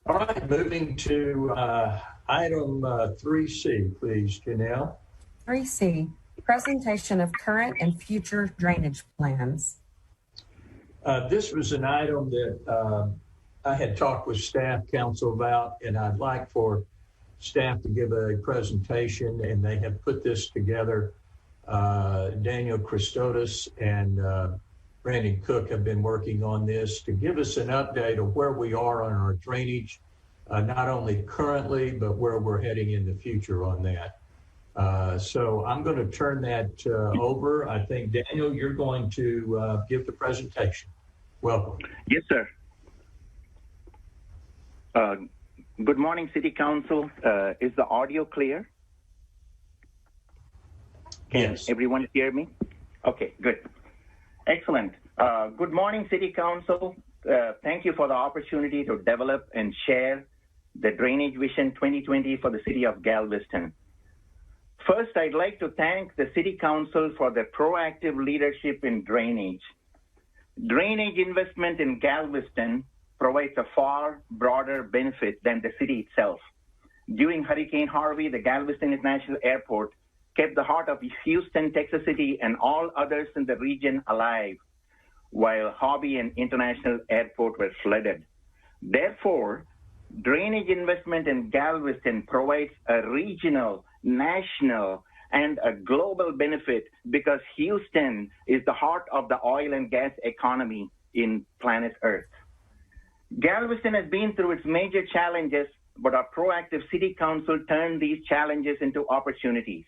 All right, moving to item 3C, please, Janelle. 3C, presentation of current and future drainage plans. This was an item that I had talked with staff council about, and I'd like for staff to give a presentation, and they have put this together. Daniel Christotis and Brandon Cook have been working on this to give us an update of where we are on our drainage, not only currently, but where we're heading in the future on that. So I'm going to turn that over. I think, Daniel, you're going to give the presentation. Welcome. Yes, sir. Good morning, City Council. Is the audio clear? Can everyone hear me? Okay, good. Excellent. Good morning, City Council. Thank you for the opportunity to develop and share the Drainage Vision 2020 for the City of Galveston. First, I'd like to thank the City Council for their proactive leadership in drainage. Drainage investment in Galveston provides a far broader benefit than the city itself. During Hurricane Harvey, the Galveston International Airport kept the heart of Houston, Texas City, and all others in the region alive, while Hobby and International Airport were flooded. Therefore, drainage investment in Galveston provides a regional, national, and a global benefit because Houston is the heart of the oil and gas economy in planet Earth. Galveston has been through its major challenges, but our proactive City Council turned these challenges into opportunities.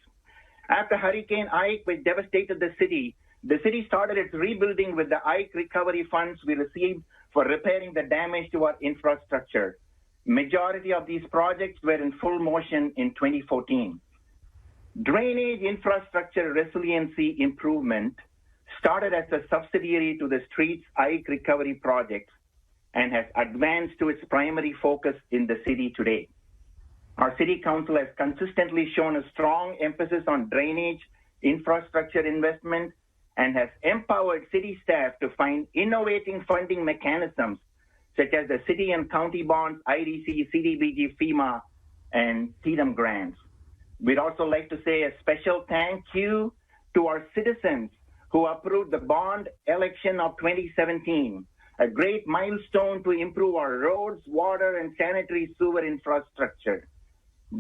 After Hurricane Ike, which devastated the city started its rebuilding with the Ike Recovery funds we received for repairing the damage to our infrastructure. Majority of these projects were in full motion in 2014. Drainage infrastructure resiliency improvement started as a subsidiary to the Streets Ike Recovery project and has advanced to its primary focus in the city today. Our City Council has consistently shown a strong emphasis on drainage infrastructure investment and has empowered city staff to find innovating funding mechanisms such as the city and county bonds, IDC, CDBG, FEMA, and TDM grants. We'd also like to say a special thank you to our citizens who approved the bond election of 2017, a great milestone to improve our roads, water, and sanitary sewer infrastructure.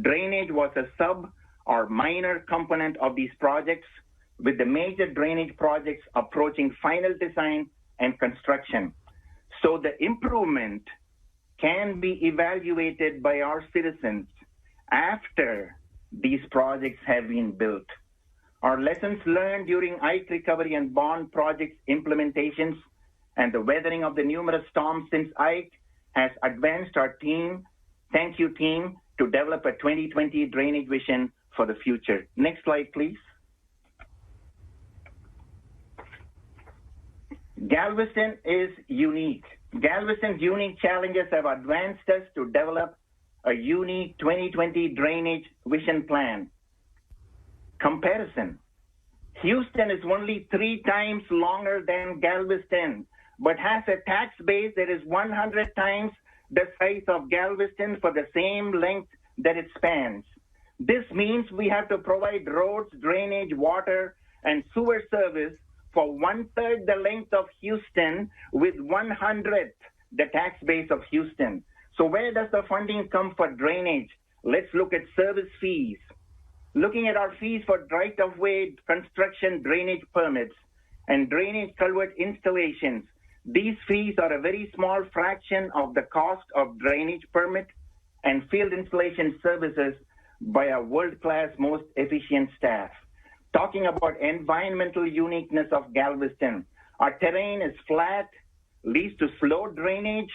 Drainage was a sub or minor component of these projects, with the major drainage projects approaching final design and construction. So the improvement can be evaluated by our citizens after these projects have been built. Our lessons learned during Ike Recovery and bond projects implementations and the weathering of the numerous storms since Ike has advanced our team, thank you team, to develop a 2020 drainage vision for the future. Next slide, please. Galveston is unique. Galveston's unique challenges have advanced us to develop a unique 2020 drainage vision plan. Comparison. Houston is only 3 times longer than Galveston, but has a tax base that is 100 times the size of Galveston for the same length that it spans. This means we have to provide roads, drainage, water, and sewer service for 1/3 the length of Houston with 100th the tax base of Houston. So where does the funding come for drainage? Let's look at service fees. Looking at our fees for right-of-way construction drainage permits and drainage culvert installations, these fees are a very small fraction of the cost of drainage permit and field installation services by a world-class, most efficient staff. Talking about environmental uniqueness of Galveston, our terrain is flat, leads to slow drainage.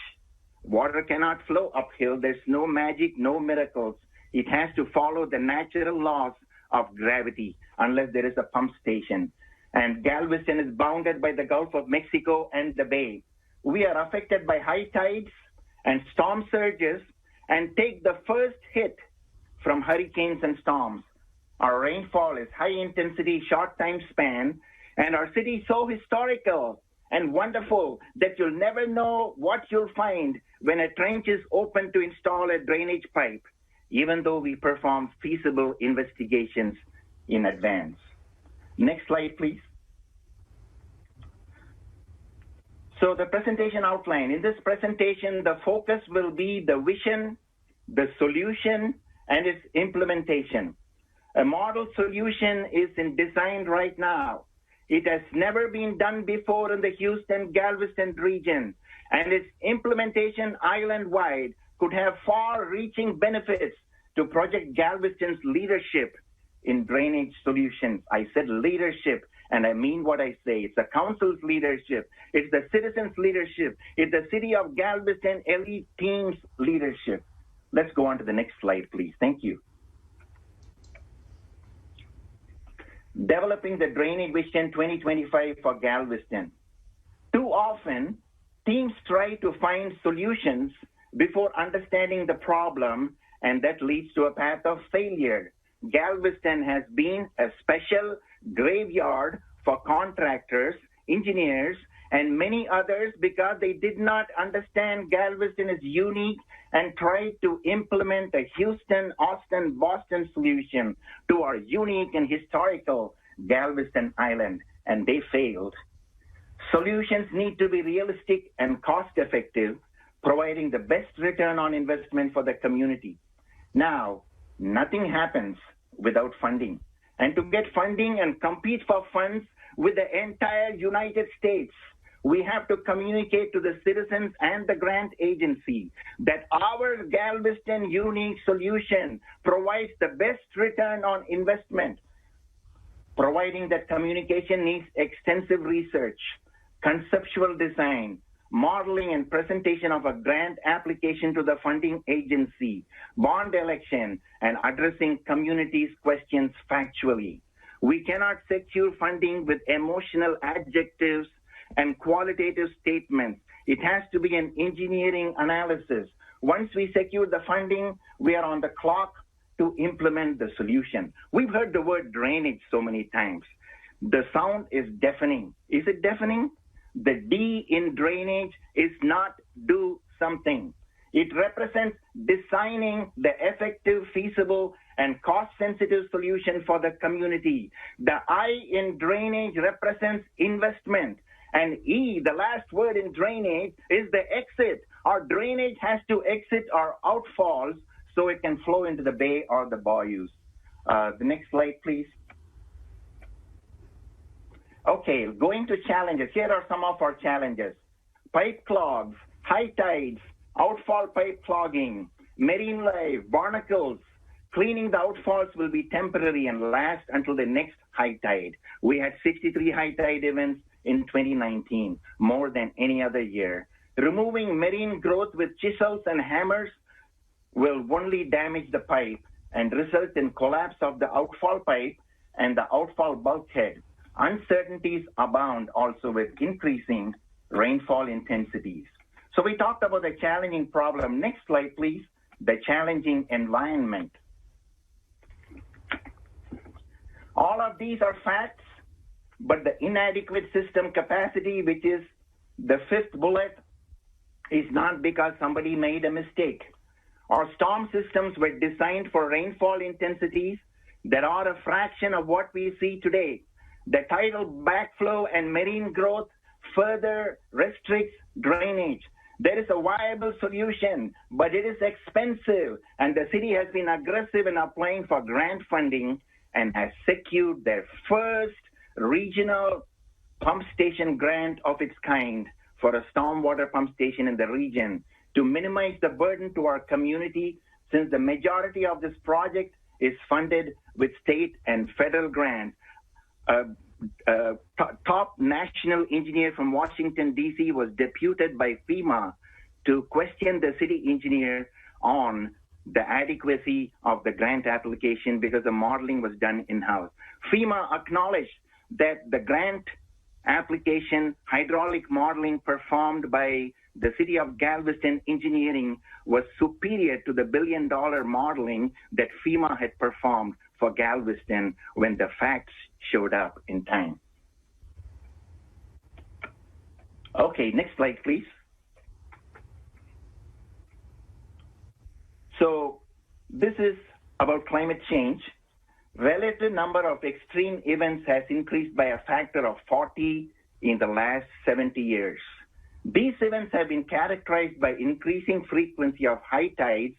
Water cannot flow uphill. There's no magic, no miracles. It has to follow the natural laws of gravity unless there is a pump station. And Galveston is bounded by the Gulf of Mexico and the Bay. We are affected by high tides and storm surges and take the first hit from hurricanes and storms. Our rainfall is high intensity, short time span, and our city is so historical and wonderful that you'll never know what you'll find when a trench is open to install a drainage pipe, even though we perform feasible investigations in advance. Next slide, please. So the presentation outline. In this presentation, the focus will be the vision, the solution, and its implementation. A model solution is in design right now. It has never been done before in the Houston-Galveston region, and its implementation island-wide could have far-reaching benefits to Project Galveston's leadership in drainage solutions. I said leadership, and I mean what I say. It's the council's leadership. It's the citizens' leadership. It's the City of Galveston elite team's leadership. Let's go on to the next slide, please. Thank you. Developing the Drainage Vision 2025 for Galveston. Too often, teams try to find solutions before understanding the problem, and that leads to a path of failure. Galveston has been a special graveyard for contractors, engineers, and many others because they did not understand Galveston is unique and tried to implement a Houston, Austin, Boston solution to our unique and historical Galveston Island, and they failed. Solutions need to be realistic and cost-effective, providing the best return on investment for the community. Now, nothing happens without funding. And to get funding and compete for funds with the entire United States, we have to communicate to the citizens and the grant agency that our Galveston unique solution provides the best return on investment. Providing that communication needs extensive research, conceptual design, modeling and presentation of a grant application to the funding agency, bond election, and addressing communities' questions factually. We cannot secure funding with emotional adjectives and qualitative statements. It has to be an engineering analysis. Once we secure the funding, we are on the clock to implement the solution. We've heard the word drainage so many times. The sound is deafening. Is it deafening? The D in drainage is not do something. It represents designing the effective, feasible, and cost-sensitive solution for the community. The I in drainage represents investment. And E, the last word in drainage, is the exit. Our drainage has to exit our outfalls so it can flow into the bay or the bayous. The next slide, please. Okay, going to challenges. Here are some of our challenges. Pipe clogs, high tides, outfall pipe clogging, marine life, barnacles. Cleaning the outfalls will be temporary and last until the next high tide. We had 63 high tide events in 2019, more than any other year. Removing marine growth with chisels and hammers will only damage the pipe and result in collapse of the outfall pipe and the outfall bulkhead. Uncertainties abound also with increasing rainfall intensities. So we talked about the challenging problem. Next slide, please. The challenging environment. All of these are facts, but the inadequate system capacity, which is the fifth bullet, is not because somebody made a mistake. Our storm systems were designed for rainfall intensities that are a fraction of what we see today. The tidal backflow and marine growth further restricts drainage. There is a viable solution, but it is expensive, and the city has been aggressive in applying for grant funding and has secured their first regional pump station grant of its kind for a stormwater pump station in the region to minimize the burden to our community, since the majority of this project is funded with state and federal grants. Top national engineer from Washington, D.C. was deputed by FEMA to question the city engineer on the adequacy of the grant application because the modeling was done in-house. FEMA acknowledged that the grant application hydraulic modeling performed by the City of Galveston Engineering was superior to the billion-dollar modeling that FEMA had performed for Galveston when the facts showed up in time. Okay, next slide, please. So this is about climate change. Relative number of extreme events has increased by a factor of 40 in the last 70 years. These events have been characterized by increasing frequency of high tides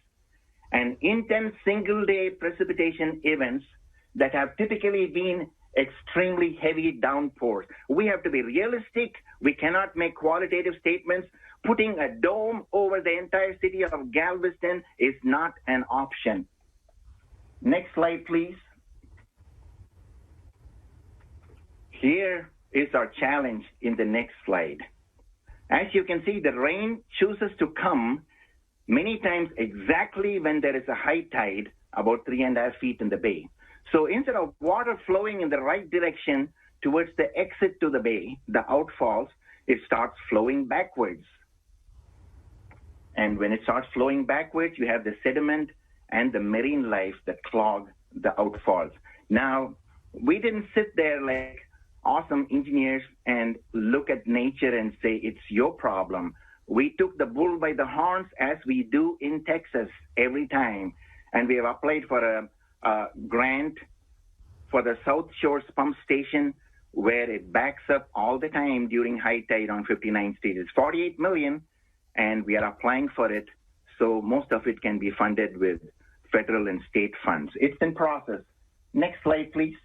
and intense single-day precipitation events that have typically been extremely heavy downpours. We have to be realistic. We cannot make qualitative statements. Putting a dome over the entire city of Galveston is not an option. Next slide, please. Here is our challenge in the next slide. As you can see, the rain chooses to come many times exactly when there is a high tide, about 3.5 feet in the bay. So instead of water flowing in the right direction towards the exit to the bay, the outfalls, it starts flowing backwards. And when it starts flowing backwards, you have the sediment and the marine life that clog the outfalls. Now, we didn't sit there like awesome engineers and look at nature and say, it's your problem. We took the bull by the horns, as we do in Texas every time. And we have applied for a grant for the South Shores pump station, where it backs up all the time during high tide on 59 streets. It's $48 million, and we are applying for it. So most of it can be funded with federal and state funds. It's in process. Next slide, please.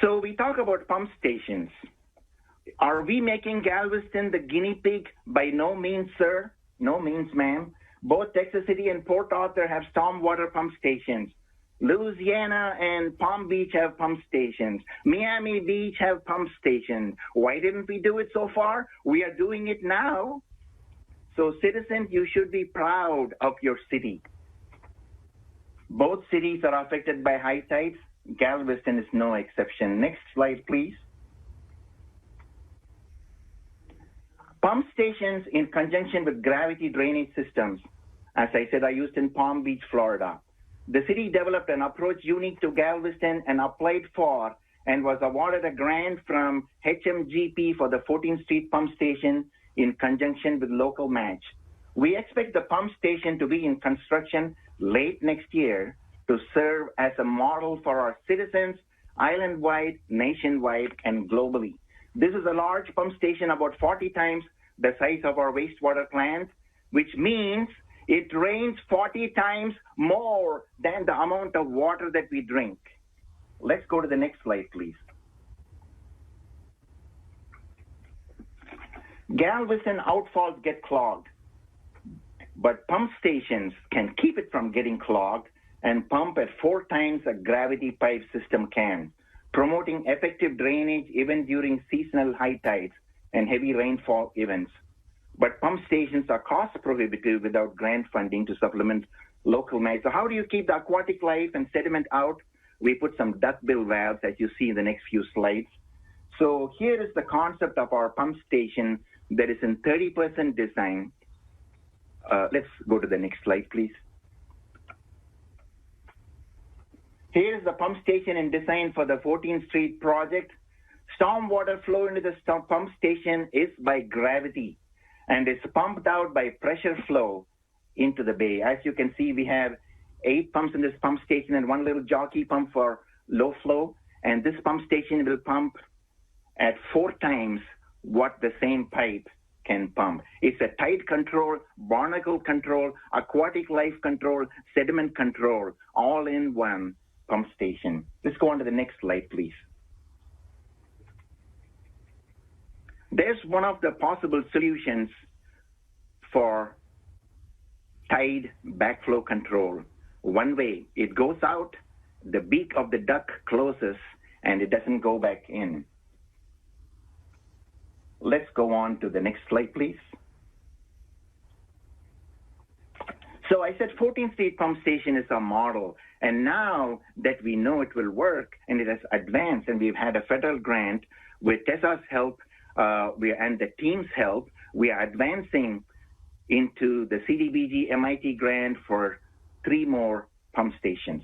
So we talk about pump stations. Are we making Galveston the guinea pig? By no means, sir. No means, ma'am. Both Texas City and Port Arthur have stormwater pump stations. Louisiana and Palm Beach have pump stations. Miami Beach have pump stations. Why didn't we do it so far? We are doing it now. So citizens, you should be proud of your city. Both cities are affected by high tides. Galveston is no exception. Next slide, please. Pump stations in conjunction with gravity drainage systems. As I said, I used in Palm Beach, Florida. The city developed an approach unique to Galveston and applied for and was awarded a grant from HMGP for the 14th Street pump station in conjunction with local match. We expect the pump station to be in construction late next year to serve as a model for our citizens, island-wide, nationwide, and globally. This is a large pump station, about 40 times the size of our wastewater plant, which means it rains 40 times more than the amount of water that we drink. Let's go to the next slide, please. Galveston outfalls get clogged, but pump stations can keep it from getting clogged and pump at 4 times a gravity pipe system can, promoting effective drainage even during seasonal high tides and heavy rainfall events. But pump stations are cost prohibitive without grant funding to supplement local match. So how do you keep the aquatic life and sediment out? We put some duckbill valves, as you see in the next few slides. So here is the concept of our pump station that is in 30% design. Let's go to the next slide, please. Here's the pump station in design for the 14th Street project. Stormwater flow into the pump station is by gravity and is pumped out by pressure flow into the bay. As you can see, we have 8 pumps in this pump station and 1 little jockey pump for low flow. And this pump station will pump at 4 times what the same pipe can pump. It's a tide control, barnacle control, aquatic life control, sediment control, all in one pump station. Let's go on to the next slide, please. There's one of the possible solutions for tide backflow control. One way, it goes out, the beak of the duck closes, and it doesn't go back in. Let's go on to the next slide, please. So I said 14th Street Pump Station is our model. And now that we know it will work and it has advanced and we've had a federal grant with Tessa's help and the team's help, we are advancing into the CDBG MIT grant for 3 more pump stations.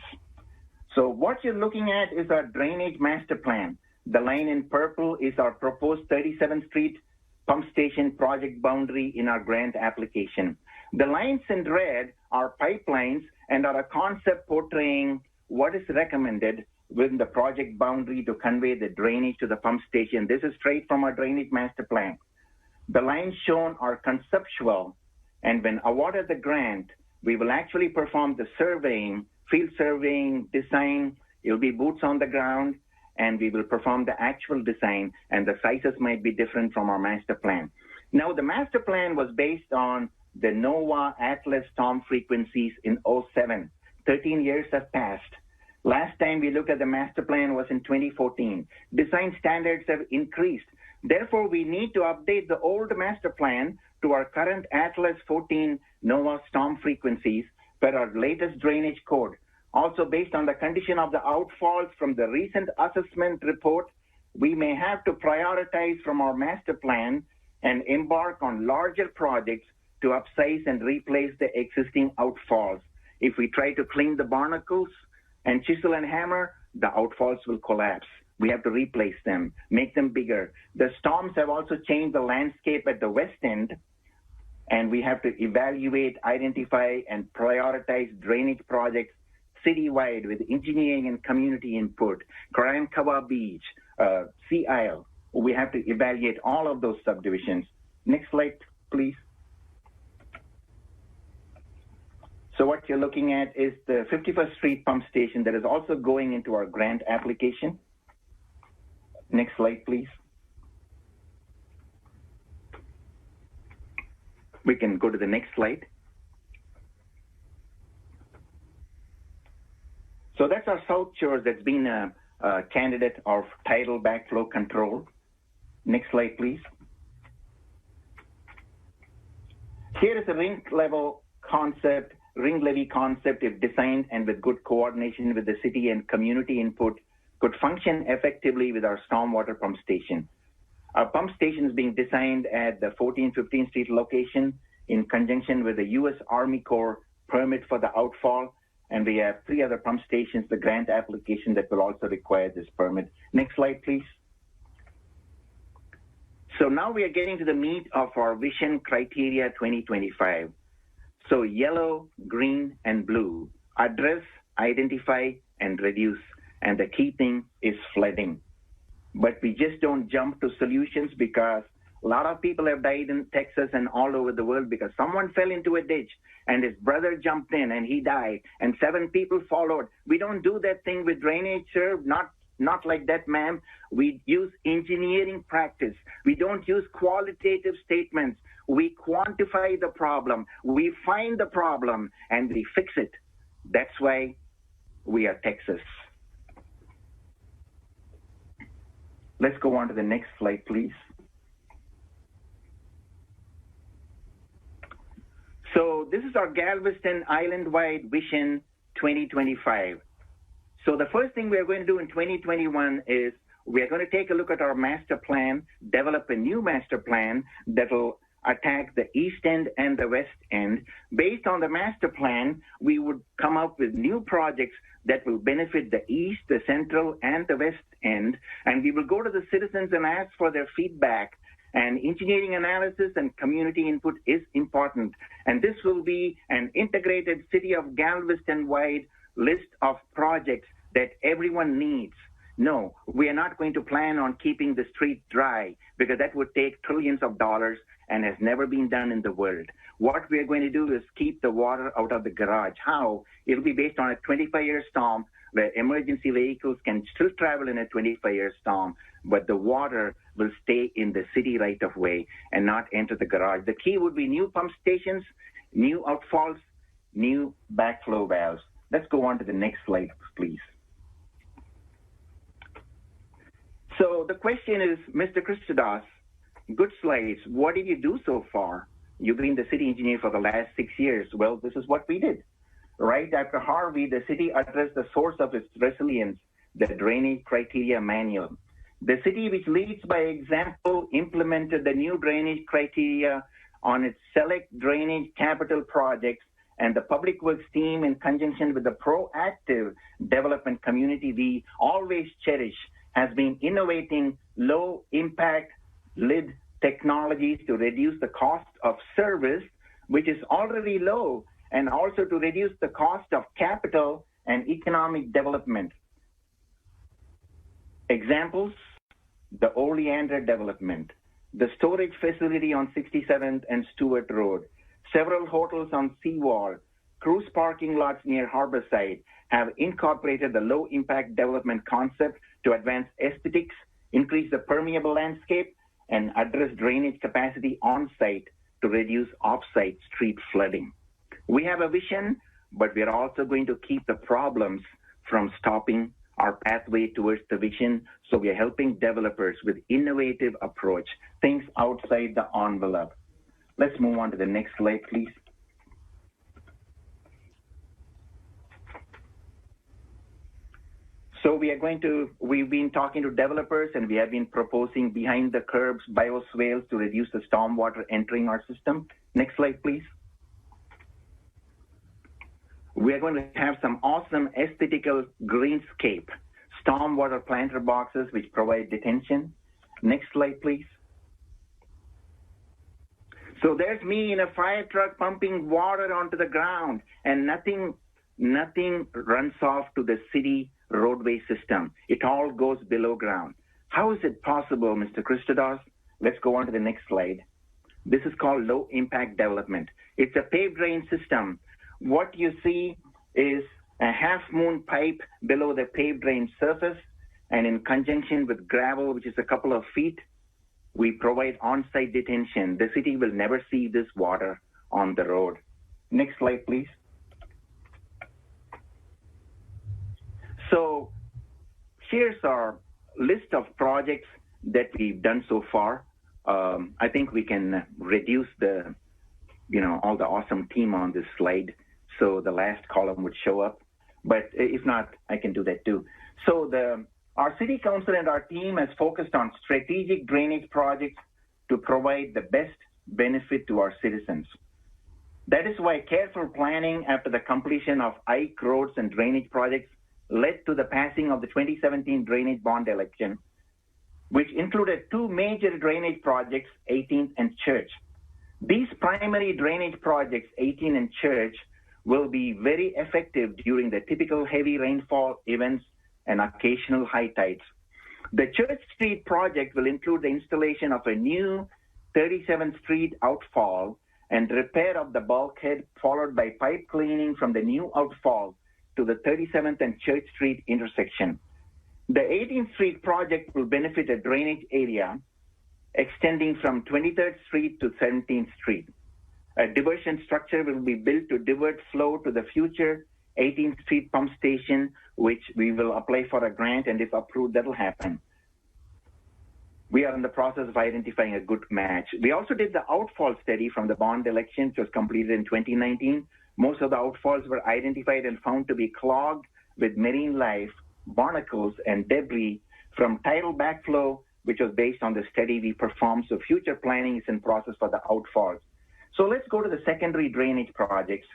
So what you're looking at is our drainage master plan. The line in purple is our proposed 37th Street pump station project boundary in our grant application. The lines in red are pipelines and are a concept portraying what is recommended within the project boundary to convey the drainage to the pump station. This is straight from our drainage master plan. The lines shown are conceptual, and when awarded the grant, we will actually perform the surveying, field surveying, design. It'll be boots on the ground, and we will perform the actual design, and the sizes might be different from our master plan. Now, the master plan was based on the NOAA Atlas storm frequencies in 2007. 13 years have passed. Last time we looked at the master plan was in 2014. Design standards have increased. Therefore, we need to update the old master plan to our current Atlas 14 NOAA storm frequencies per our latest drainage code. Also, based on the condition of the outfalls from the recent assessment report, we may have to prioritize from our master plan and embark on larger projects to upsize and replace the existing outfalls. If we try to clean the barnacles and chisel and hammer, the outfalls will collapse. We have to replace them, make them bigger. The storms have also changed the landscape at the west end, and we have to evaluate, identify, and prioritize drainage projects citywide with engineering and community input. Karankawa Beach, Sea Isle. We have to evaluate all of those subdivisions. Next slide, please. So what you're looking at is the 51st Street pump station that is also going into our grant application. Next slide, please. We can go to the next slide. So that's our South Shore that's been a candidate of tidal backflow control. Next slide, please. Here is a ring levy concept, if designed and with good coordination with the city and community input, could function effectively with our stormwater pump station. Our pump station is being designed at the 1415th Street location in conjunction with the U.S. Army Corps permit for the outfall, and we have 3 other pump stations, the grant application that will also require this permit. Next slide, please. So now we are getting to the meat of our Vision Criteria 2025. So yellow, green, and blue, address, identify, and reduce. And the key thing is flooding. But we just don't jump to solutions because a lot of people have died in Texas and all over the world because someone fell into a ditch and his brother jumped in and he died and 7 people followed. We don't do that thing with drainage, sir. Not like that, ma'am. We use engineering practice. We don't use qualitative statements. We quantify the problem. We find the problem and we fix it. That's why we are Texas. Let's go on to the next slide, please. So this is our Galveston Island-wide Vision 2025. So the first thing we're going to do in 2021 is we're going to take a look at our master plan, develop a new master plan that will attack the east end and the west end. Based on the master plan, we would come up with new projects that will benefit the east, the central, and the west end. And we will go to the citizens and ask for their feedback. And engineering analysis and community input is important. And this will be an integrated City of Galveston-wide list of projects that everyone needs. No, we are not going to plan on keeping the street dry because that would take trillions of dollars and has never been done in the world. What we are going to do is keep the water out of the garage. How? It'll be based on a 25-year storm where emergency vehicles can still travel in a 25-year storm, but the water will stay in the city right of way and not enter the garage. The key would be new pump stations, new outfalls, new backflow valves. Let's go on to the next slide, please. So the question is, Mr. Christodos, good slides. What did you do so far? You've been the city engineer for the last 6 years. Well, this is what we did. Right after Harvey, the city addressed the source of its resilience, the Drainage Criteria Manual. The city, which leads by example, implemented the new drainage criteria on its select drainage capital projects and the public works team, in conjunction with the proactive development community we always cherish, has been innovating low impact lid technologies to reduce the cost of service, which is already low, and also to reduce the cost of capital and economic development. Examples: the Oleander development, the storage facility on 67th and Stewart Road, several hotels on Seawall, cruise parking lots near Harborside have incorporated the low impact development concept to advance aesthetics, increase the permeable landscape, and address drainage capacity on site to reduce off-site street flooding. We have a vision, but we are also going to keep the problems from stopping our pathway towards the vision. So we are helping developers with innovative approach, things outside the envelope. Let's move on to the next slide, please. So we've been talking to developers, and we have been proposing behind the curbs bioswales to reduce the stormwater entering our system. Next slide, please. We are going to have some awesome aesthetical greenscape, stormwater planter boxes which provide detention. Next slide, please. So there's me in a fire truck pumping water onto the ground, and nothing runs off to the city roadway system. It all goes below ground. How is it possible, Mr. Christodos? Let's go on to the next slide. This is called low impact development. It's a paved drain system. What you see is a half moon pipe below the paved drain surface, and in conjunction with gravel, which is a couple of feet, we provide on-site detention. The city will never see this water on the road. Next slide, please. So here's our list of projects that we've done so far. I think we can reduce the, all the awesome team on this slide, so the last column would show up. But if not, I can do that too. So our city council and our team has focused on strategic drainage projects to provide the best benefit to our citizens. That is why careful planning after the completion of Ike roads and drainage projects led to the passing of the 2017 drainage bond election, which included two major drainage projects, 18th and Church. These primary drainage projects, 18 and Church, will be very effective during the typical heavy rainfall events and occasional high tides. The Church Street project will include the installation of a new 37th Street outfall and repair of the bulkhead, followed by pipe cleaning from the new outfall to the 37th and Church Street intersection. The 18th Street project will benefit a drainage area extending from 23rd Street to 17th Street. A diversion structure will be built to divert flow to the future 18th Street pump station, which we will apply for a grant, and if approved, that'll happen. We are in the process of identifying a good match. We also did the outfall study from the bond election, which was completed in 2019. Most of the outfalls were identified and found to be clogged with marine life, barnacles, and debris from tidal backflow, which was based on the study we performed. So future planning is in process for the outfalls. So let's go to the secondary drainage projects.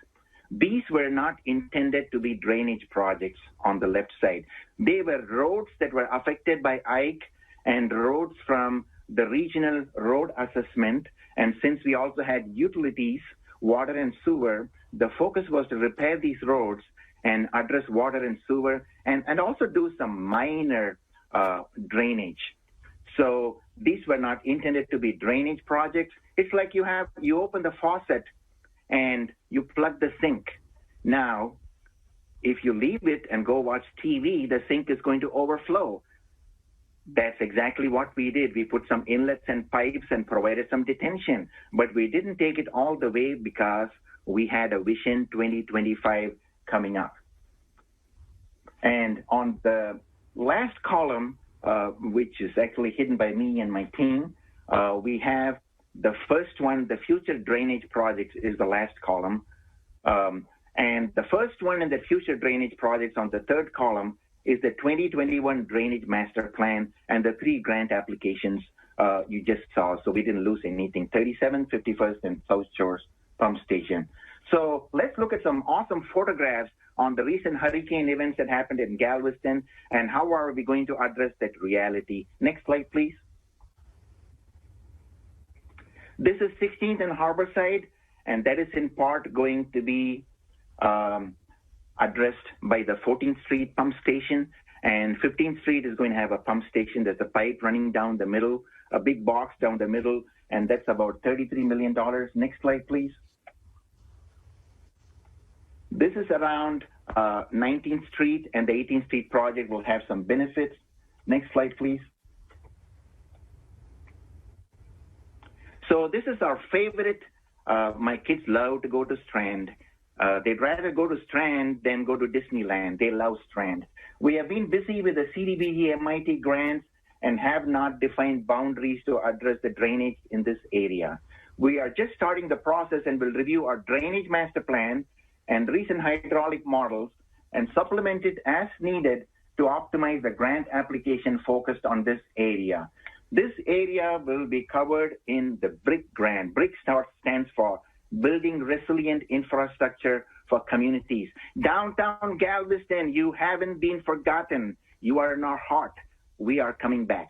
These were not intended to be drainage projects on the left side. They were roads that were affected by Ike and roads from the regional road assessment. And since we also had utilities, water and sewer, the focus was to repair these roads and address water and sewer and also do some minor drainage. So these were not intended to be drainage projects. It's like you open the faucet and you plug the sink. Now, if you leave it and go watch TV, the sink is going to overflow. That's exactly what we did. We put some inlets and pipes and provided some detention, but we didn't take it all the way because we had a Vision 2025 coming up. And on the last column, which is actually hidden by me and my team, we have the first one, the future drainage projects is the last column. And the first one in the future drainage projects on the third column is the 2021 Drainage Master Plan and the 3 grant applications you just saw. So we didn't lose anything, 37th, 51st, and South Shores Pump Station. So let's look at some awesome photographs on the recent hurricane events that happened in Galveston and how are we going to address that reality. Next slide, please. This is 16th and Harborside, and that is in part going to be addressed by the 14th Street pump station, and 15th Street is going to have a pump station. There's a pipe running down the middle, a big box down the middle, and that's about $33 million. Next slide, please. This is around 19th Street, and the 18th Street project will have some benefits. Next slide, please. So this is our favorite. My kids love to go to Strand. They'd rather go to Strand than go to Disneyland. They love Strand. We have been busy with the CDBG MIT grants and have not defined boundaries to address the drainage in this area. We are just starting the process and will review our drainage master plan and recent hydraulic models and supplement it as needed to optimize the grant application focused on this area. This area will be covered in the BRIC grant. BRIC stands for Building Resilient Infrastructure for Communities. Downtown Galveston, you haven't been forgotten. You are in our heart. We are coming back.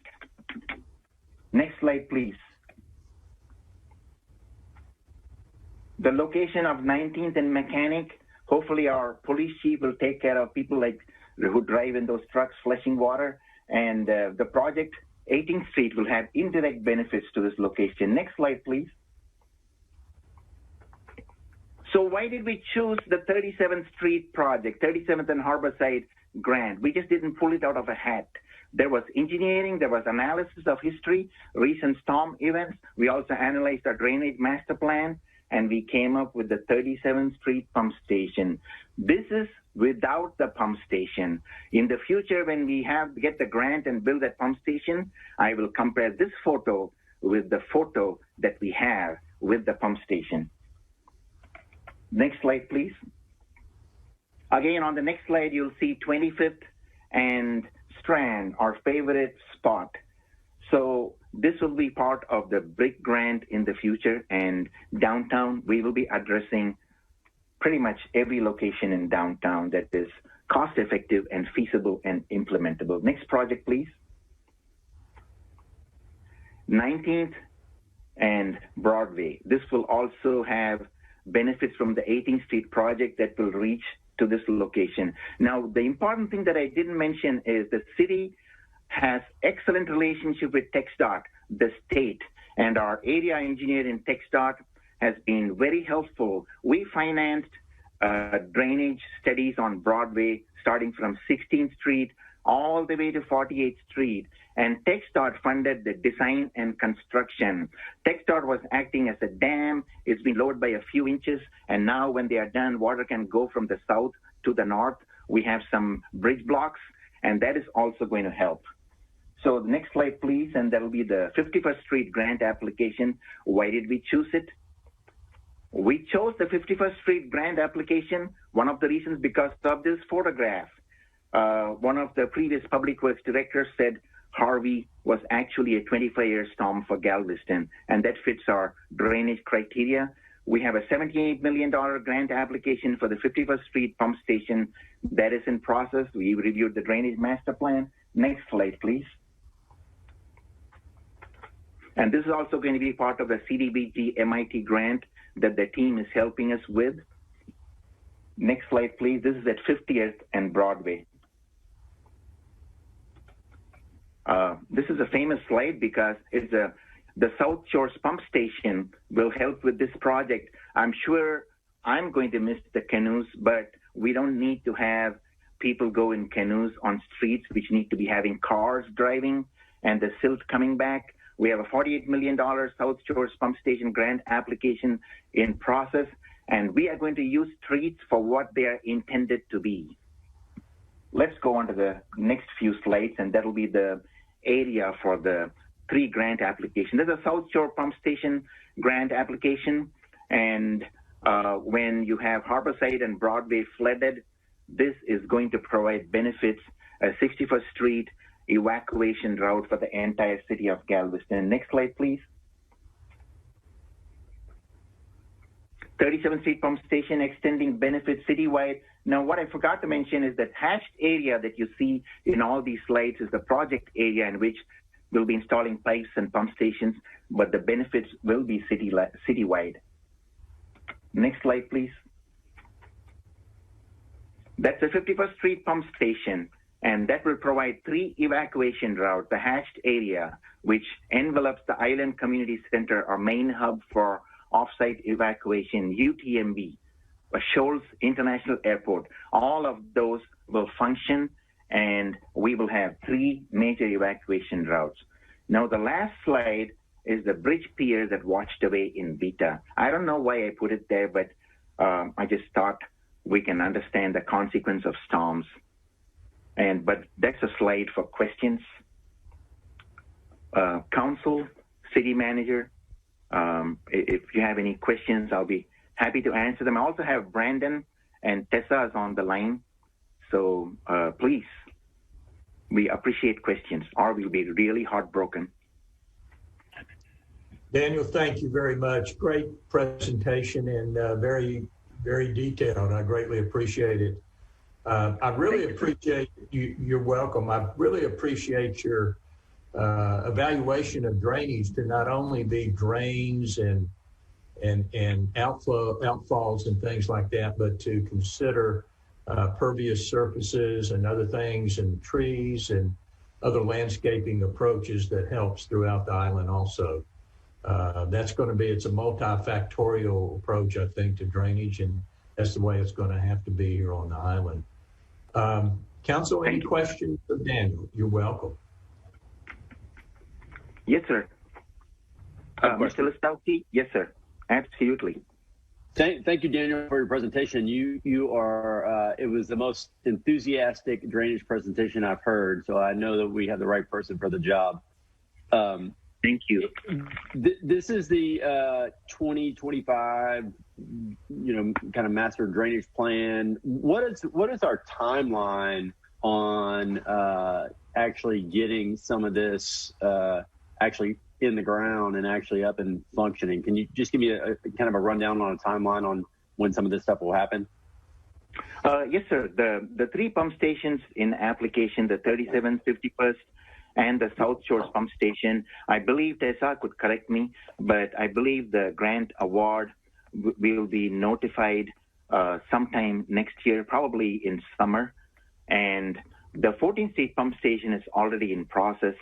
Next slide, please. The location of 19th and Mechanic, hopefully our police chief will take care of people like who drive in those trucks flushing water. And the project, 18th Street, will have indirect benefits to this location. Next slide, please. So why did we choose the 37th Street project, 37th and Harborside grant? We just didn't pull it out of a hat. There was engineering, there was analysis of history, recent storm events. We also analyzed our drainage master plan, and we came up with the 37th Street pump station. This is without the pump station. In the future, when we get the grant and build that pump station, I will compare this photo with the photo that we have with the pump station. Next slide, please. Again, on the next slide, you'll see 25th and Strand, our favorite spot. So this will be part of the BRIC grant in the future, and downtown, we will be addressing pretty much every location in downtown that is cost-effective and feasible and implementable. Next project, please. 19th and Broadway. This will also have benefits from the 18th Street project that will reach to this location. Now, the important thing that I didn't mention is the city has excellent relationship with TxDOT, the state, and our area engineer in TxDOT has been very helpful. We financed drainage studies on Broadway, starting from 16th Street all the way to 48th Street, and TxDOT funded the design and construction. TxDOT was acting as a dam. It's been lowered by a few inches, and now when they are done, water can go from the south to the north. We have some bridge blocks, and that is also going to help. So the next slide, please, and that will be the 51st Street grant application. Why did we choose it? We chose the 51st Street grant application, one of the reasons because of this photograph. One of the previous public works directors said Harvey was actually a 25-year storm for Galveston, and that fits our drainage criteria. We have a $78 million grant application for the 51st Street pump station that is in process. We reviewed the drainage master plan. Next slide, please. And this is also going to be part of the CDBG MIT grant that the team is helping us with. Next slide, please. This is at 50th and Broadway. This is a famous slide because it's the South Shores pump station will help with this project. I'm sure I'm going to miss the canoes, but we don't need to have people go in canoes on streets which need to be having cars driving and the silt coming back. We have a $48 million South Shores pump station grant application in process, and we are going to use streets for what they are intended to be. Let's go on to the next few slides, and that'll be the area for the 3 grant applications. There's a South Shore pump station grant application, and when you have Harborside and Broadway flooded, this is going to provide benefits, a 61st Street evacuation route for the entire city of Galveston. Next slide, please. 37th Street Pump Station extending benefits citywide. Now, what I forgot to mention is that hashed area that you see in all these slides is the project area in which we'll be installing pipes and pump stations, but the benefits will be citywide. Next slide, please. That's the 51st Street Pump Station, and that will provide 3 evacuation routes, the hashed area, which envelops the Island Community Center, our main hub for offsite evacuation, UTMB, Shoals International Airport. All of those will function, and we will have 3 major evacuation routes. Now, the last slide is the bridge pier that washed away in Vita. I don't know why I put it there, but I just thought we can understand the consequence of storms. But that's a slide for questions. Council, city manager, if you have any questions, I'll be happy to answer them. I also have Brandon and Tessa is on the line. So please, we appreciate questions or we'll be really heartbroken. Daniel, thank you very much. Great presentation and very, very detailed. I greatly appreciate it. I really appreciate you. You're welcome. I really appreciate your evaluation of drainage to not only be drains and outfalls and things like that, but to consider pervious surfaces and other things and trees and other landscaping approaches that helps throughout the island also. That's going to be, it's a multifactorial approach, I think, to drainage, and that's the way it's going to have to be here on the island. Council, any questions for Daniel? You're welcome. Yes, sir. Mr. Listowski? Yes, sir. Absolutely. Thank you, Daniel, for your presentation. You are, it was the most enthusiastic drainage presentation I've heard, so I know that we have the right person for the job. Thank you. This is the 2025, kind of master drainage plan. What is our timeline on actually getting some of this actually in the ground and actually up and functioning? Can you just give me a kind of a rundown on a timeline on when some of this stuff will happen? Yes, sir. The 3 pump stations in application, the 37th, 51st, and the South Shores Pump Station, I believe Tessa could correct me, but I believe the grant award will be notified sometime next year, probably in summer. And the 14th Street Pump Station is already in process.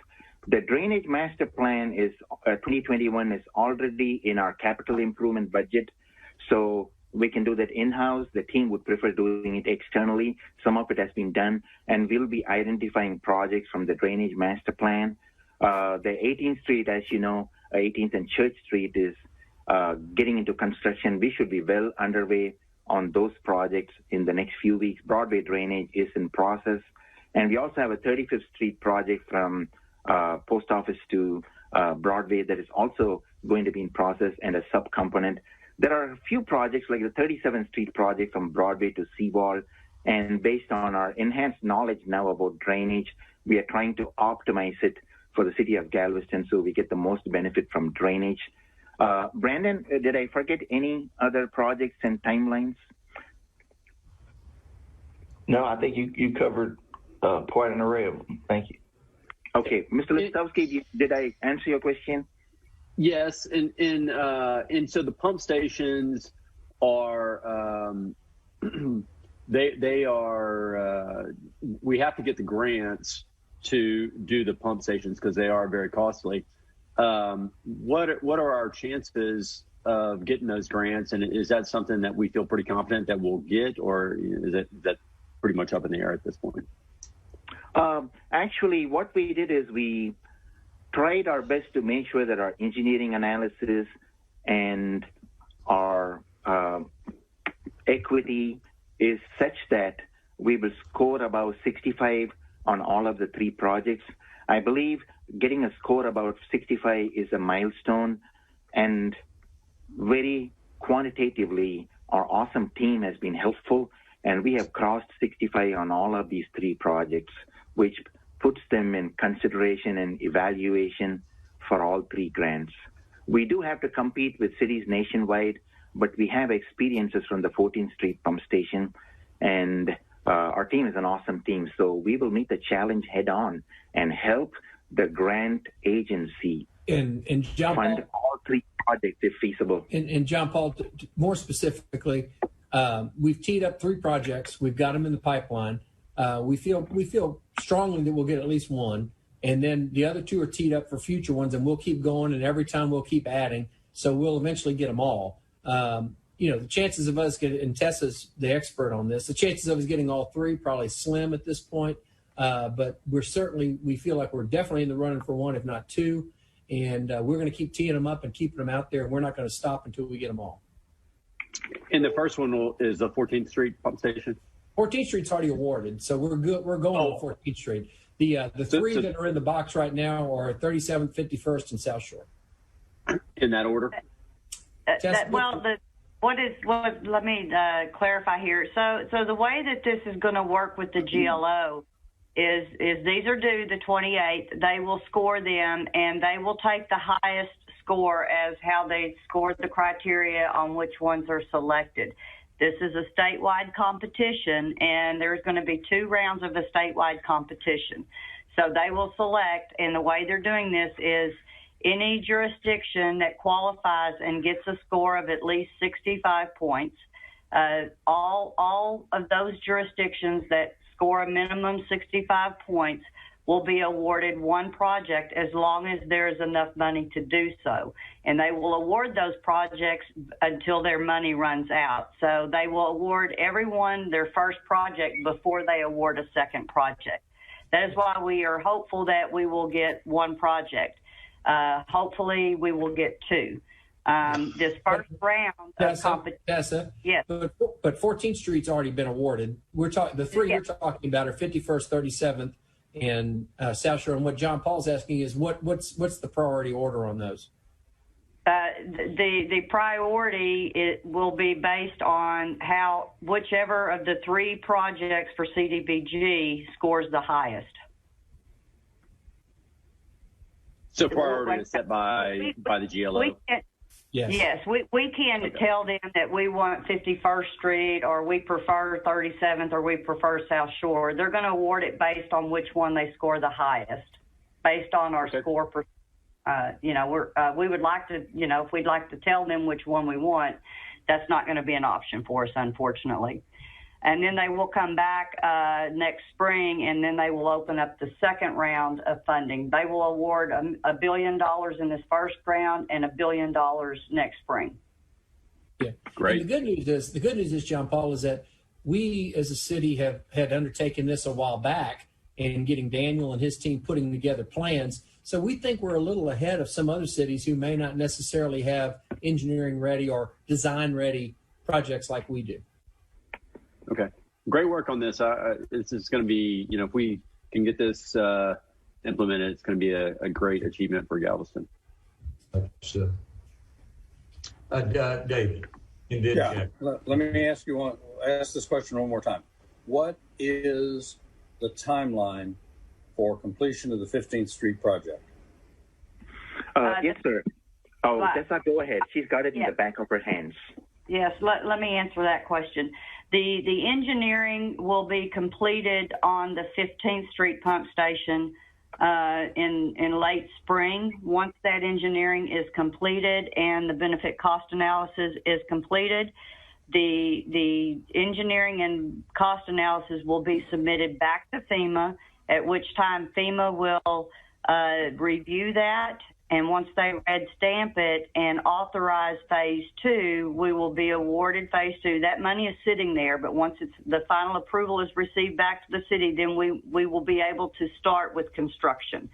The drainage master plan is 2021 is already in our capital improvement budget, so we can do that in-house. The team would prefer doing it externally. Some of it has been done, and we'll be identifying projects from the drainage master plan. The 18th Street, as you know, 18th and Church Street is getting into construction. We should be well underway on those projects in the next few weeks. Broadway drainage is in process. And we also have a 35th Street project from Post Office to Broadway that is also going to be in process and a subcomponent. There are a few projects like the 37th Street project from Broadway to Seawall, and based on our enhanced knowledge now about drainage, we are trying to optimize it for the city of Galveston so we get the most benefit from drainage. Brandon, did I forget any other projects and timelines? No, I think you covered quite an array of them. Thank you. Okay, Mr. Listowski, did I answer your question? Yes, and so the pump stations are they are we have to get the grants to do the pump stations because they are very costly. What are our chances of getting those grants, and is that something that we feel pretty confident that we'll get, or is that pretty much up in the air at this point? Actually, what we did is we tried our best to make sure that our engineering analysis and our equity is such that we will score about 65 on all of the 3 projects. I believe getting a score about 65 is a milestone, and very quantitatively, our awesome team has been helpful, and we have crossed 65 on all of these 3 projects, which puts them in consideration and evaluation for all 3 grants. We do have to compete with cities nationwide. but we have experiences from the 14th Street pump station, and our team is an awesome team. So we will meet the challenge head on and help the grant agency and John fund Paul, all three projects if feasible. and John Paul, more specifically, we've teed up 3 projects. We've got them in the pipeline. We feel strongly that we'll get at least one, and then the other 2 are teed up for future ones, and we'll keep going, and every time we'll keep adding, so we'll eventually get them all. The chances of us getting, and Tessa's the expert on this, the chances of us getting all 3 probably slim at this point, but we feel like we're definitely in the running for 1, if not 2, and we're going to keep teeing them up and keeping them out there, and we're not going to stop until we get them all. And the first one is the 14th Street pump station? 14th Street's already awarded, so we're good. We're going with 14th Street. The 3 that are in the box right now are 37th, 51st, and South Shore. In that order? Let me clarify here. So the way that this is going to work with the GLO is these are due the 28th. They will score them, and they will take the highest score as how they scored the criteria on which ones are selected. This is a statewide competition, and there's going to be 2 rounds of a statewide competition. So they will select, and the way they're doing this is any jurisdiction that qualifies and gets a score of at least 65 points, all of those jurisdictions that score a minimum 65 points will be awarded 1 project as long as there is enough money to do so. And they will award those projects until their money runs out. So they will award everyone their first project before they award a second project. That is why we are hopeful that we will get 1 project. Hopefully we will get 2. This first round of competition. Tessa, yes. But 14th Street's already been awarded. We're talking the 3 yes. you're talking about are 51st, 37th, and South Shore. And what John Paul's asking is what's the priority order on those? The priority will be based on whichever of the 3 projects for CDBG scores the highest. So priority is set by the GLO? Yes, we can tell them that we want 51st Street, or we prefer 37th, or we prefer South Shore. They're going to award it based on which one they score the highest, based on our score. We would like to, if we'd like to tell them which one we want, that's not going to be an option for us, unfortunately. And then they will come back next spring, and then they will open up the second round of funding. They will award $1 billion in this first round and $1 billion next spring. Yeah, great. And the good news is, John Paul, is that we as a city had undertaken this a while back, and getting Daniel and his team putting together plans. So we think we're a little ahead of some other cities who may not necessarily have engineering ready or design ready projects like we do. Okay. Great work on this. This is going to be, if we can get this implemented, it's going to be a great achievement for Galveston. So, David. Yeah. Let me ask this question one more time. What is the timeline for completion of the 15th Street project? Yes, sir. Oh, Tessa, go ahead. She's got it in the back of her hands. Yes, let me answer that question. The engineering will be completed on the 15th Street pump station in late spring. Once that engineering is completed and the benefit cost analysis is completed, the engineering and cost analysis will be submitted back to FEMA, at which time FEMA will review that. And once they red stamp it and authorize phase 2, we will be awarded phase 2. That money is sitting there, but once the final approval is received back to the city, then we will be able to start with construction.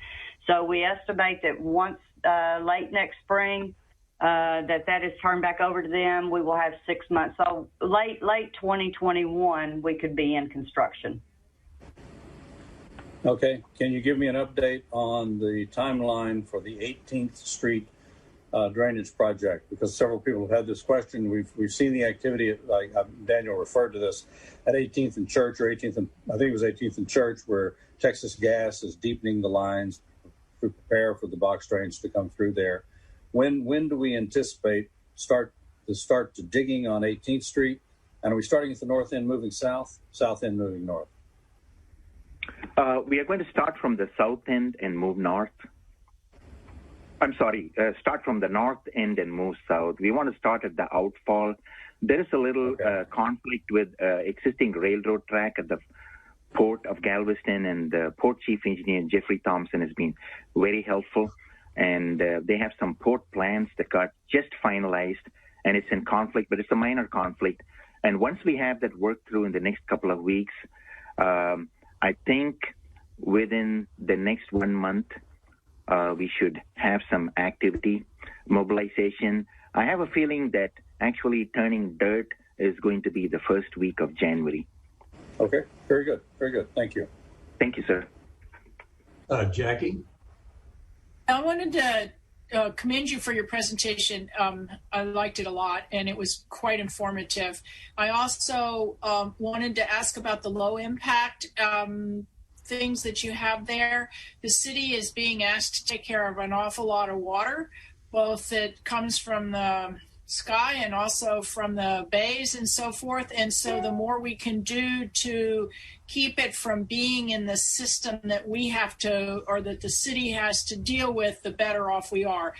So we estimate that once late next spring, that is turned back over to them, we will have 6 months. So late 2021, we could be in construction. Okay. Can you give me an update on the timeline for the 18th Street drainage project? Because several people have had this question. We've seen the activity, like Daniel referred to this, at 18th and Church, or 18th and I think it was 18th and Church, where Texas Gas is deepening the lines to prepare for the box drains to come through there. When do we anticipate start the start to digging on 18th Street? And are we starting at the north end moving south, south end moving north? We are going to start from the south end and move north. I'm sorry, start from the north end and move south. We want to start at the outfall. There is a little conflict with existing railroad track at the Port of Galveston, and the Port Chief Engineer, Jeffrey Thompson, has been very helpful. And they have some port plans that got just finalized, and it's in conflict, but it's a minor conflict. And once we have that worked through in the next couple of weeks, I think within the next 1 month, we should have some activity, mobilization. I have a feeling that actually turning dirt is going to be the first week of January. Okay, very good, very good. Thank you. Thank you, sir. Jackie? I wanted to commend you for your presentation. I liked it a lot, and it was quite informative. I also wanted to ask about the low impact things that you have there. The city is being asked to take care of an awful lot of water, both that comes from the sky and also from the bays and so forth. And so the more we can do to keep it from being in the system that we have to, or that the city has to deal with, the better off we are.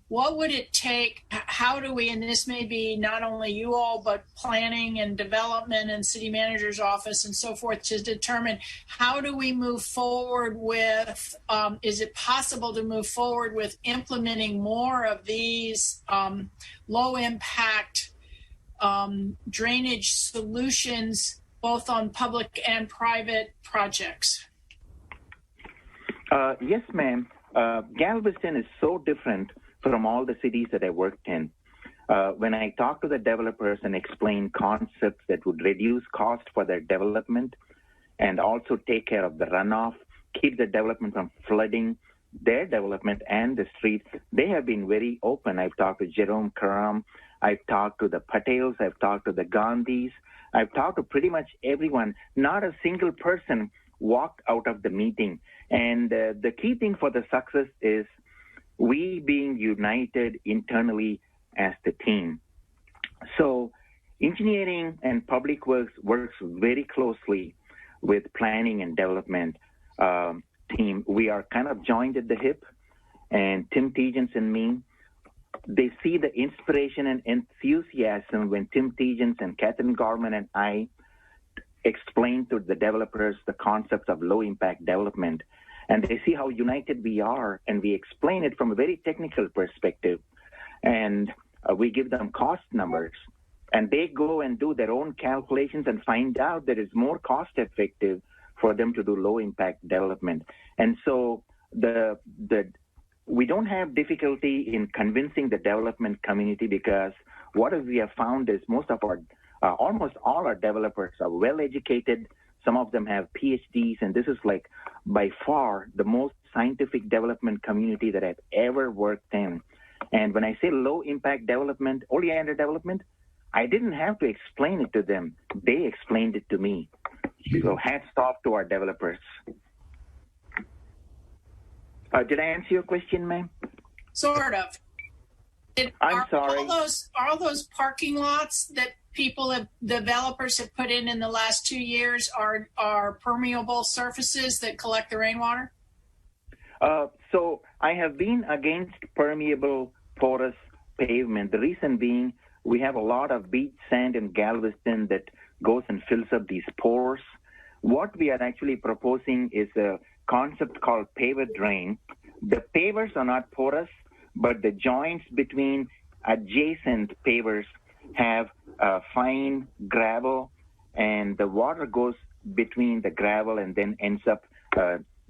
What would it take? How do we, and this may be not only you all, but planning and development and city manager's office and so forth, to determine how do we move forward with, is it possible to move forward with implementing more of these low impact drainage solutions, both on public and private projects? Yes, ma'am. Galveston is so different from all the cities that I worked in. When I talk to the developers and explain concepts that would reduce cost for their development and also take care of the runoff, keep the development from flooding their development and the streets, they have been very open. I've talked to Jerome Karam, I've talked to the Patels, I've talked to the Gandhis, I've talked to pretty much everyone. Not a single person walked out of the meeting. And the key thing for the success is we being united internally as the team. So engineering and public works works very closely with planning and development team. We are kind of joined at the hip, and Tim Tegens and me, they see the inspiration and enthusiasm when Tim Tegens and Catherine Gorman and I explain to the developers the concepts of low impact development. And they see how united we are, and we explain it from a very technical perspective. And we give them cost numbers, and they go and do their own calculations and find out that it's more cost effective for them to do low impact development. And so we don't have difficulty in convincing the development community, because what we have found is most of our, almost all our developers are well educated. Some of them have PhDs, and this is like by far the most scientific development community that I've ever worked in. And when I say low impact development, oleander development, I didn't have to explain it to them. They explained it to me. So hats off to our developers. Did I answer your question, ma'am? Sort of. I'm sorry. All those parking lots that developers have put in the last 2 years are permeable surfaces that collect the rainwater? So I have been against permeable porous pavement. The reason being, we have a lot of beach sand in Galveston that goes and fills up these pores. What we are actually proposing is a concept called paver drain. The pavers are not porous, but the joints between adjacent pavers have fine gravel, and the water goes between the gravel and then ends up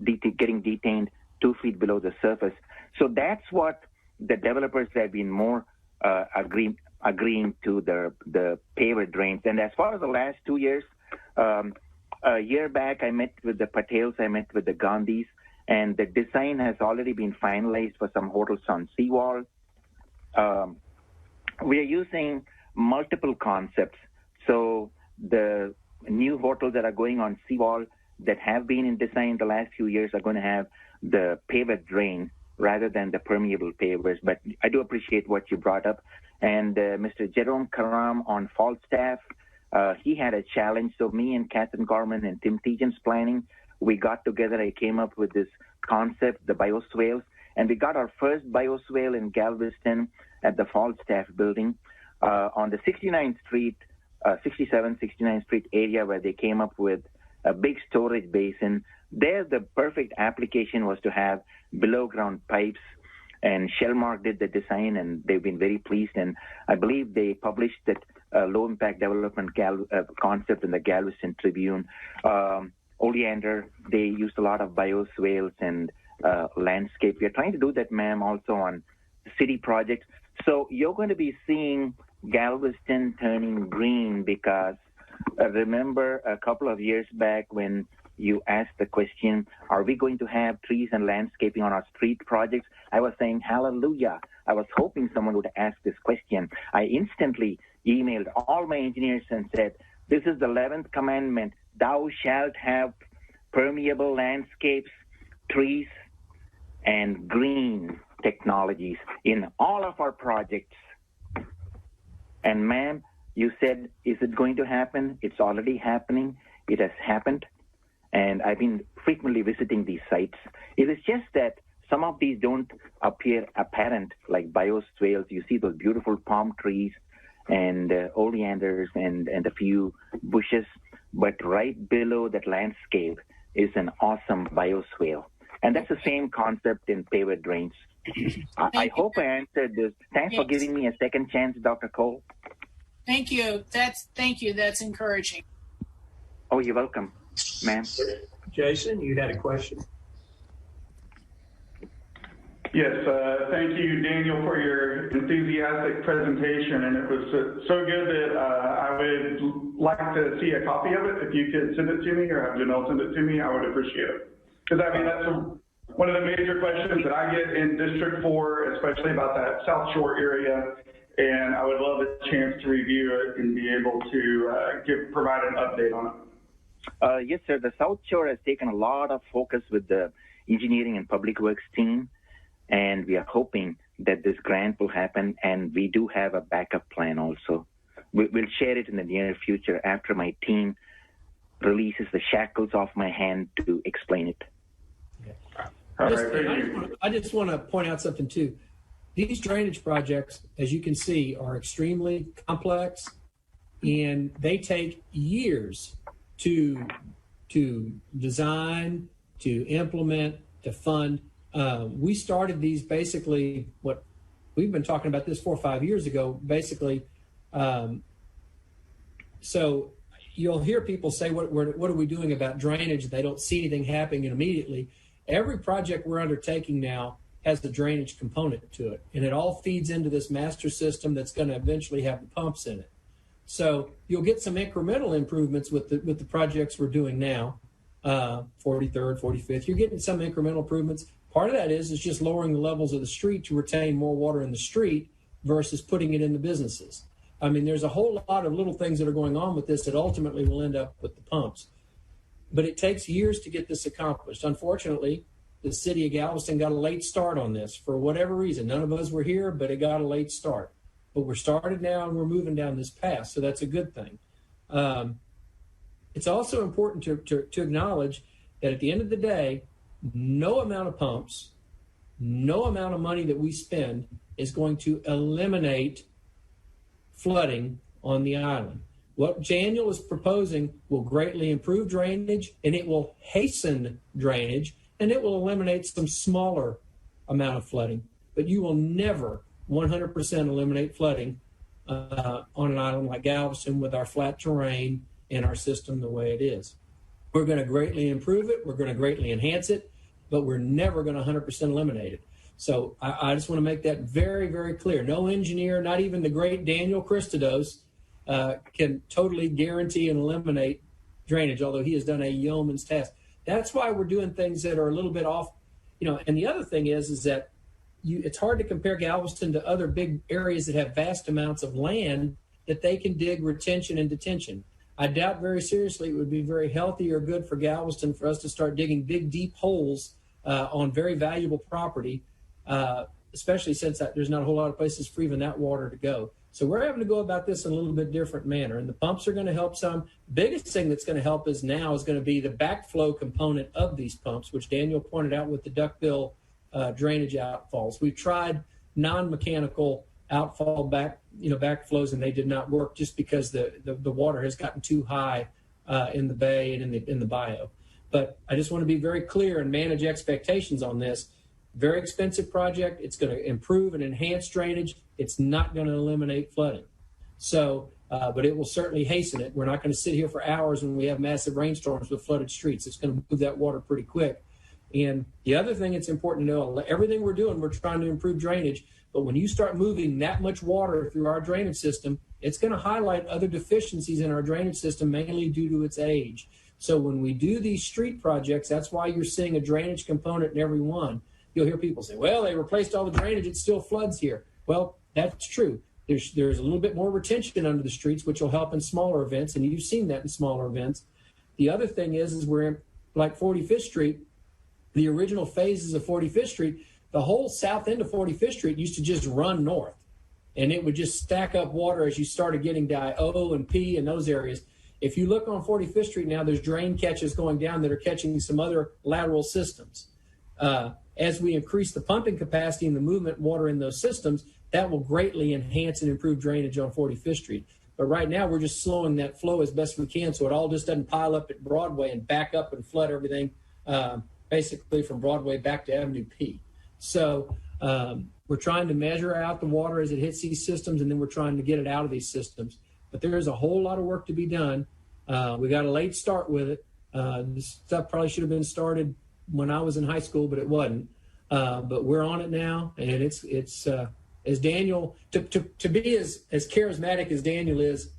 getting detained 2 feet below the surface. So that's what the developers have been more agreeing to the paver drains. And as far as the last 2 years, a year back, I met with the Patels, I met with the Gandhis, and the design has already been finalized for some hotels on seawall. We are using multiple concepts. So the new hotels that are going on seawall that have been in design the last few years are going to have the paver drain rather than the permeable pavers. But I do appreciate what you brought up. and Mr. Jerome Karam on fall staff. He had a challenge. So me and Catherine Gorman and Tim Tejan's planning, we got together. I came up with this concept, the bioswales, and we got our first bioswale in Galveston at the fall staff building on the 69th Street, 69th Street area, where they came up with a big storage basin. There, the perfect application was to have below ground pipes, and Shellmark did the design, and they've been very pleased. And I believe they published that low impact development concept in the Galveston Tribune. Oleander, they used a lot of bioswales and landscape. We are trying to do that, ma'am, also on city projects. So you're going to be seeing Galveston turning green because remember a couple of years back when you asked the question, are we going to have trees and landscaping on our street projects? I was saying, hallelujah. I was hoping someone would ask this question. I instantly emailed all my engineers and said, this is the 11th commandment. Thou shalt have permeable landscapes, trees, and green technologies in all of our projects. And ma'am, you said, is it going to happen? It's already happening. It has happened. And I've been frequently visiting these sites. It is just that some of these don't appear apparent, like bioswales. You see those beautiful palm trees and oleanders and a few bushes. But right below that landscape is an awesome bioswale. And that's the same concept in paved drains. I hope I answered this. Thanks for giving me a second chance, Dr. Cole. Thank you. Thank you. That's encouraging. Oh, you're welcome, ma'am. Jason, you had a question? Yes, thank you, Daniel, for your enthusiastic presentation, and it was so good that I would like to see a copy of it. If you could send it to me or have Janelle send it to me, I would appreciate it. Because, I mean, that's one of the major questions that I get in District 4, especially about that South Shore area, and I would love a chance to review it and be able to provide an update on it. Yes, sir. The South Shore has taken a lot of focus with the engineering and public works team, and we are hoping that this grant will happen, and we do have a backup plan also. We'll share it in the near future after my team releases the shackles off my hand to explain it. I just want to point out something too. These drainage projects, as you can see, are extremely complex, and they take years to design, to implement, to fund. We started these basically, we've been talking about this 4 or 5 years ago, basically. So you'll hear people say, what are we doing about drainage? They don't see anything happening immediately. Every project we're undertaking now has the drainage component to it, and it all feeds into this master system that's going to eventually have the pumps in it. So you'll get some incremental improvements with the projects we're doing now, 43rd, 45th. You're getting some incremental improvements. Part of that is just lowering the levels of the street to retain more water in the street versus putting it in the businesses. I mean, there's a whole lot of little things that are going on with this that ultimately will end up with the pumps. But it takes years to get this accomplished. Unfortunately, the city of Galveston got a late start on this for whatever reason. None of us were here, but it got a late start. But we're started now, and we're moving down this path, so that's a good thing. It's also important to acknowledge that at the end of the day, no amount of pumps, no amount of money that we spend is going to eliminate flooding on the island. What Daniel is proposing will greatly improve drainage, and it will hasten drainage, and it will eliminate some smaller amount of flooding. But you will never 100% eliminate flooding on an island like Galveston with our flat terrain and our system the way it is. We're going to greatly improve it. We're going to greatly enhance it, but we're never going to 100% eliminate it. So I just want to make that very, very clear. No engineer, not even the great Daniel Christodos, can totally guarantee and eliminate drainage, although he has done a yeoman's task. That's why we're doing things that are a little bit off, and the other thing is that it's hard to compare Galveston to other big areas that have vast amounts of land that they can dig retention and detention. I doubt very seriously it would be very healthy or good for Galveston for us to start digging big, deep holes on very valuable property especially since there's not a whole lot of places for even that water to go. So we're having to go about this in a little bit different manner, and the pumps are going to help some. Biggest thing that's going to help us now is going to be the backflow component of these pumps, which Daniel pointed out with the duckbill drainage outfalls. We've tried non-mechanical outfall backflows, and they did not work just because the water has gotten too high in the bay and in the bio. But I just want to be very clear and manage expectations on this. Very expensive project. It's going to improve and enhance drainage. It's not going to eliminate flooding. So, but it will certainly hasten it. We're not going to sit here for hours when we have massive rainstorms with flooded streets. It's going to move that water pretty quick. And the other thing it's important to know, everything we're doing, we're trying to improve drainage. But when you start moving that much water through our drainage system, it's going to highlight other deficiencies in our drainage system, mainly due to its age. So when we do these street projects, that's why you're seeing a drainage component in every one. You'll hear people say, well, they replaced all the drainage, it still floods here. Well, that's true. There's a little bit more retention under the streets, which will help in smaller events, and you've seen that in smaller events. The other thing is we're in, like 45th Street, the original phases of 45th Street, the whole south end of 45th Street used to just run north, and it would just stack up water as you started getting to O and P and those areas. If you look on 45th Street now, there's drain catches going down that are catching some other lateral systems. As we increase the pumping capacity and the movement water in those systems, that will greatly enhance and improve drainage on 45th Street. But right now, we're just slowing that flow as best we can so it all just doesn't pile up at Broadway and back up and flood everything, basically from Broadway back to Avenue P. So we're trying to measure out the water as it hits these systems, and then we're trying to get it out of these systems. But there's a whole lot of work to be done. We got a late start with it. This stuff probably should have been started when I was in high school, but it wasn't. But we're on it now, and it's as Daniel, to be as charismatic as Daniel is,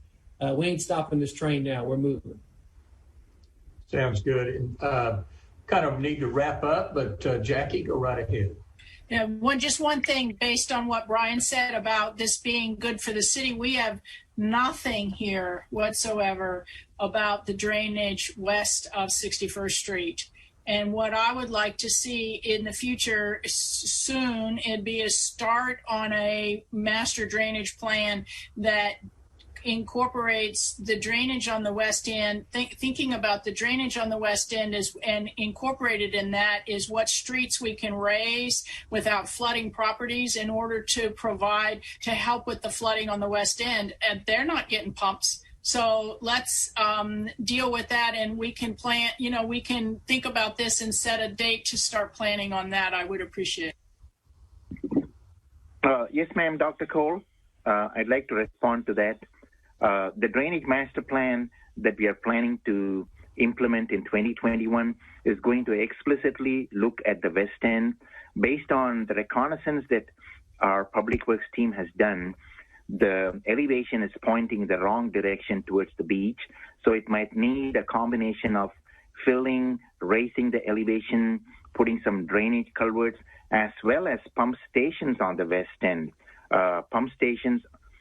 we ain't stopping this train now. We're moving. Sounds good. And kind of need to wrap up, but Jackie, go right ahead. Yeah, just one thing based on what Brian said about this being good for the city. We have nothing here whatsoever about the drainage west of 61st Street. And what I would like to see in the future soon, it'd be a start on a master drainage plan that incorporates the drainage on the west end. Thinking about the drainage on the west end and incorporated in that is what streets we can raise without flooding properties in order to help with the flooding on the west end. And they're not getting pumps. So let's deal with that, and we can plan, we can think about this and set a date to start planning on that. I would appreciate it. Yes, ma'am, Dr. Cole. I'd like to respond to that. The drainage master plan that we are planning to implement in 2021 is going to explicitly look at the west end. Based on the reconnaissance that our public works team has done, the elevation is pointing the wrong direction towards the beach. So it might need a combination of filling, raising the elevation, putting some drainage culverts, as well as pump stations on the west end. Pump stations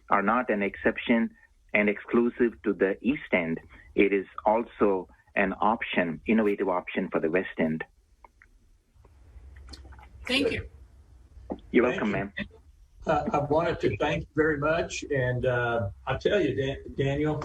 are not an exception and exclusive to the east end. It is also an option, innovative option for the west end. Thank you. You're welcome, ma'am. I wanted to thank you very much. And I tell you, Daniel,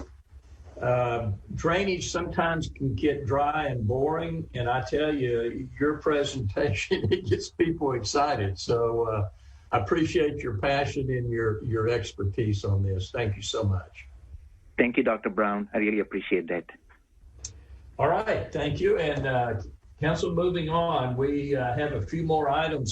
drainage sometimes can get dry and boring. And I tell you, your presentation, it gets people excited. So I appreciate your passion and your expertise on this. Thank you so much. Thank you, Dr. Brown. I really appreciate that. All right. Thank you. And council, moving on, we have a few more items